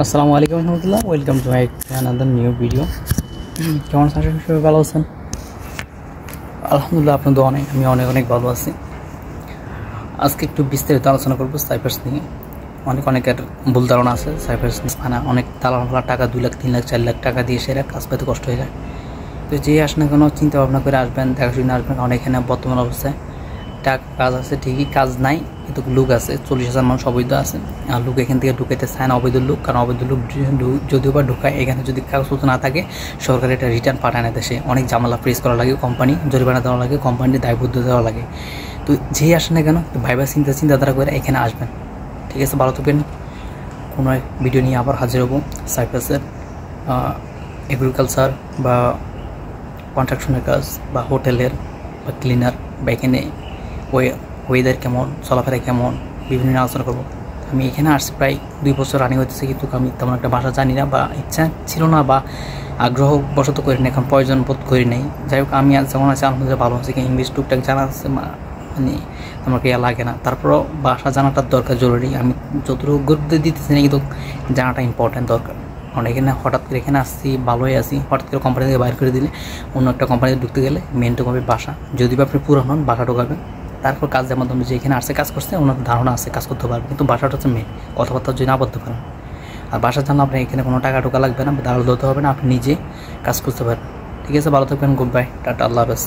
আসসালামু আলাইকুম রহমতুল্লাহ, welcome to my another new video. কেমন আছেন সবাই? ভালো আছেন? আলহামদুলিল্লাহ, আপনাদের আমি অনেক অনেক ভালো আছি। আজকে একটু বিস্তারিত আলোচনা করবো সাইপ্রাস নিয়ে। অনেকের ভুল ধারণা আছে সাইপ্রাস নিয়ে, মানে অনেক দালাল টাকা 2 লাখ 3 লাখ 4 লাখ টাকা দিয়ে সেরা কাজ পেতে কষ্ট হয়ে যায়। তো যে আসেন না কোনো চিন্তা ভাবনা করে আসবেন, দেখাশুনে আসবেন। কারণ এখানে বর্তমান অবস্থায় টাকা কাজ আছে ঠিকই, কাজ নাই, কিন্তু লোক আছে। 40,000 মানুষ অবৈধ আছে, আর লোক এখান থেকে ঢুকাইতে চায় না, অবৈধ লোক। কারণ অবৈধ লোক যদিও বা ঢুকায়, এখানে যদি কাগজপত্র না থাকে সরকার এটা রিটার্ন পাঠায় না দেশে। অনেক ঝামেলা ফেস করা লাগে, কোম্পানি জরিমানা দেওয়া লাগে, কোম্পানির দায়বদ্ধ দেওয়া লাগে। তো যেই আসেন না কেন ভাইবা চিন্তাধারা করে এখানে আসবেন। ঠিক আছে, ভালো থাকবেন। কোনো এক ভিডিও নিয়ে আবার হাজির হব। সাইপ্রাসের এগ্রিকালচার বা কনস্ট্রাকশনের কাজ বা হোটেলের বা ক্লিনার বা এখানে ওয়েদার কেমন, চলাফেরা কেমন, বিভিন্ন আলোচনা করবো। আমি এখানে আসছি প্রায় 2 বছর রানিং হইতেছে, কিন্তু আমি তেমন একটা ভাষা জানি না, বা ইচ্ছা ছিল না, বা আগ্রহ বশত করি না, এখন প্রয়োজন বোধ করি নাই। যাই হোক, আমি যেমন আছে আলহামদুলিল্লাহ ভালো আছি। ইংলিশ টুকটাক জানা আছে, মানে আমাকে লাগে না। তারপরও ভাষা জানাটার দরকার জরুরি। আমি যতটুকু গুরুত্ব দিতেছি না, কিন্তু জানাটা ইম্পর্টেন্ট দরকার। কারণ এখানে হঠাৎ করে এখানে আসছি, ভালোই আছি, হঠাৎ করে কোম্পানি থেকে বাইর করে দিলে অন্য একটা কোম্পানিতে ঢুকতে গেলে মেন তো হবে ভাষা। যদি বা আপনি পুরান হন, ভাষা ঢোকাবেন। তারপর কাজের মাধ্যমে যে এখানে আসছে কাজ করছে, ওনার ধারণা আছে কাজ করতে পারবে, কিন্তু ভাষাটা হচ্ছে মেন। কথাবার্তা যদি আবদ্ধ করেন, আর ভাষা জানলে আপনার এখানে কোনো টাকা ঢোকা লাগবে না, দাঁড়াল ধরতে হবে না, আপনি নিজে কাজ করতে পারবেন। ঠিক আছে, ভালো থাকবেন, গুড বাই, টাটা, আল্লাহ হাফেজ।